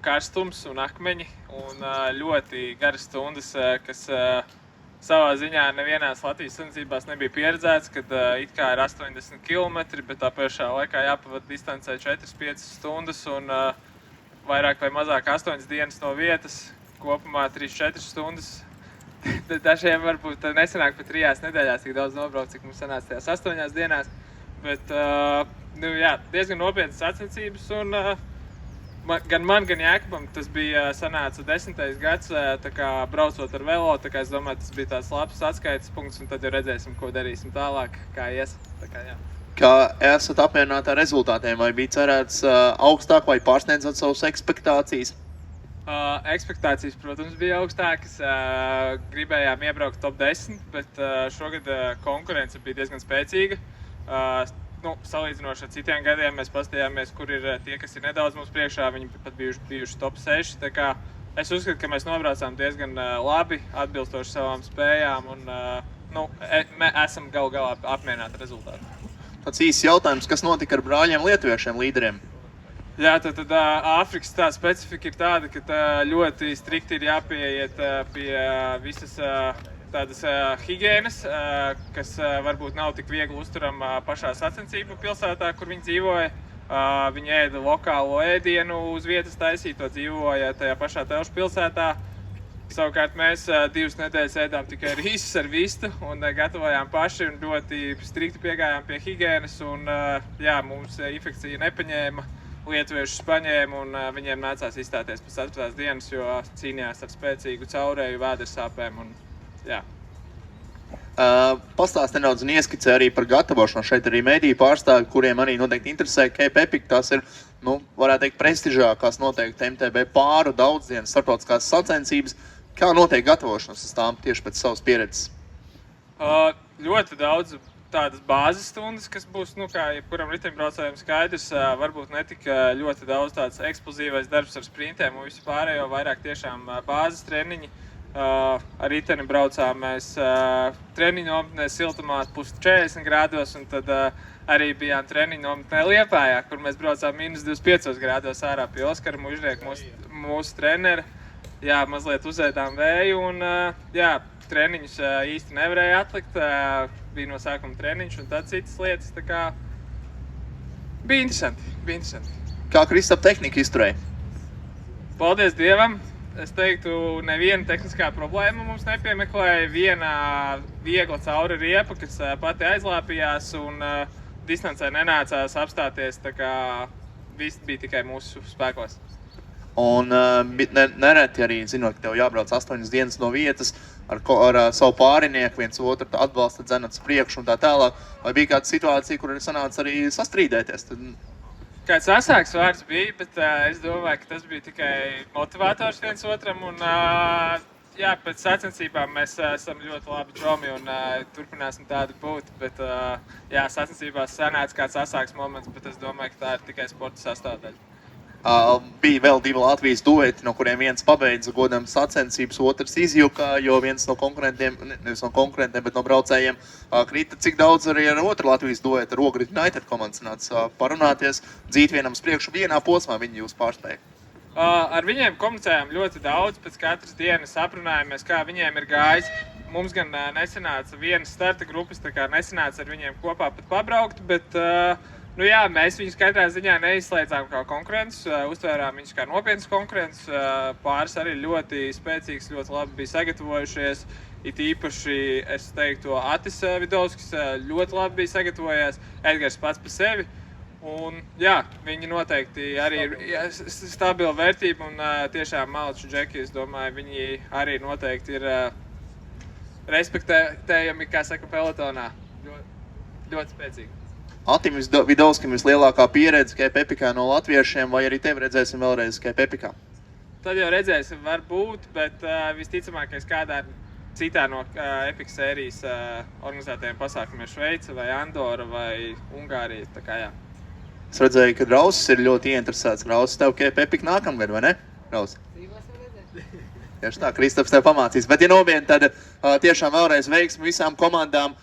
karstums un akmeņi un ļoti garas stundas, kas savā ziņā nevienās Latvijas sacensībās nebija pieredzēts, kad it kā ir 80 km, bet tā pašā laikā jāpavada distancē 4-5 stundas un vairāk vai mazāk 8 dienas no vietas, kopumā 3-4 stundas. Dažiem varbūt nesanāk pat 3 nedēļās tik daudz nobraukt, cik mums sanāca tajās 8 dienās. Bet diezgan nopietnas sacensības un gan man, gan Jākubam tas bija sanāca 10. gads, tā kā braucot ar velo, tā kā es domāju, tas bija tāds labs atskaites punkts un tad jau redzēsim, ko darīsim tālāk, kā ies. Tā kā, jā. Kā esat apmierināti ar rezultātiem, vai bija cerēts augstāk vai pārsniedzot savus ekspektācijas? Ekspektācijas, protams, bija augstākas. Gribējām iebraukt top 10, bet šogad konkurence bija diezgan spēcīga. Salīdzinoši ar citiem gadiem mēs paskatījāmies, kur ir tie, kas ir nedaudz mums priekšā, viņi pat bijuši top 6. Tā kā es uzskatu, ka mēs nobraucām diezgan labi, atbilstoši savām spējām un esam galu galā apmierināti ar rezultātu. Tāds īsts jautājums, kas notika ar brāļiem lietuviešiem līderiem? Jā, tad Āfrikas tā specifika ir tāda, ka ļoti strikti ir jāpieiet pie visas tādas higienas, kas varbūt nav tik viegli uzturama pašā sacensību pilsētā, kur viņi dzīvoja. Viņi ēda lokālo ēdienu uz vietas taisīto, dzīvoja tajā pašā Telšu pilsētā. Savukārt mēs 2 nedēļas ēdām tikai rīsus ar vistu un gatavojām paši un ļoti strikti piegājām pie higienas. Un, mums infekcija nepaņēma. Lietuviešus paņēma un viņiem nācās izstāties pēc 4. dienas, jo cīnījās ar spēcīgu caurēju, vēdersāpēm un jā. Pastāst nedaudz un ieskicē arī par gatavošanu. Šeit arī mediju pārstāvi, kuriem arī noteikti interesē Cape Epic. Tās ir, varētu teikt, prestižākās noteikti MTB pāru daudzdienas starptautiskās sacensības. Kā notiek gatavošanas uz tām tieši pēc savas pieredzes? Ļoti daudz tādas bāzes stundas, kas būs, kā jebkuram riteņbraucējam skaidrs, varbūt netika ļoti daudz tāds eksplozīvais darbs ar sprintiem un visu pārējo, vairāk tiešām bāzes treniņi. Ar riteni braucām mēs treniņu nometnē siltumā plus 40 grādos un tad arī bijām treniņu nometnē Liepājā, kur mēs braucām -25 grādos ārā pie Oskara Mužnieka, mūsu trenera. Jā, mazliet uzēdām vēju un treniņus īsti nevarēja atlikt. Bija no sākuma treniņš un tad citas lietas, tā kā bija interesanti. Kā Kristap tehnika izturēja? Paldies Dievam! Es teiktu, neviena tehniskā problēma mums nepiemeklēja. Viena viegla cauri riepa, kas pati aizlāpījās un distancē nenācās apstāties, tā kā viss bija tikai mūsu spēkos. Un nereti arī, zinot, ka tev jābrauc 8 dienas no vietas, ar savu pārinieku, viens otru atbalsta, dzenat uz priekšu un tā tālāk. Vai bija kāda situācija, kur sanāca arī sastrīdēties? Kāds asāks vārds bija, bet es domāju, ka tas bija tikai motivators viens otram. Un, pēc sacensībām mēs esam ļoti labi čomi un turpināsim tādi būt. Bet sacensībās sanāca kāds asāks moments, bet es domāju, ka tā ir tikai sporta sastāvdaļa. Bija vēl 2 Latvijas dueti, no kuriem viens pabeidza godam sacensības, otrs izjuka, jo viens no konkurentiem, nevis no konkurentiem, bet no braucējiem krita. Cik daudz arī ar otru Latvijas duetu, ar Ogrid United komandas nāca parunāties, dzīt vienam uz priekšu, vienā posmā viņi jūs pārspēja? Ar viņiem komunicējām ļoti daudz, pēc katras dienas aprunājāmies, kā viņiem ir gājis. Mums gan nesanāca vienas starta grupas, tā kā nesanāca ar viņiem kopā pat pabraukt, bet mēs viņus katrā ziņā neizslēdzām kā konkurentus, uztvērām viņus kā nopietnas konkurentus. Pāris arī ļoti spēcīgs, ļoti labi bija sagatavojušies. It īpaši, es teiktu, Atis Vidovskis ļoti labi bija sagatavojies, Edgars pats par sevi. Un viņi noteikti arī ir stabila vērtība un tiešām Malaču džeki, es domāju, viņi arī noteikti ir respektējami, kā saka, pelotonā. Ļoti spēcīgi. Atim Vidovskim vislielākā pieredze Cape Epicā no latviešiem, vai arī tevi redzēsim vēlreiz Cape Epicā? Tad jau redzēsim, varbūt, bet visticamākais kādā citā no Epic sērijas organizētajiem pasākumiem Šveice vai Andora vai Ungārija, tā kā jā. Es redzēju, ka Rausis ir ļoti ieinteresēts. Rausis tev Cape Epic nākamgad, vai ne? Rausis? Tieši tā, Kristaps tev pamācīs. Bet, ja novieni, tad tiešām vēlreiz veiksmi visām komandām.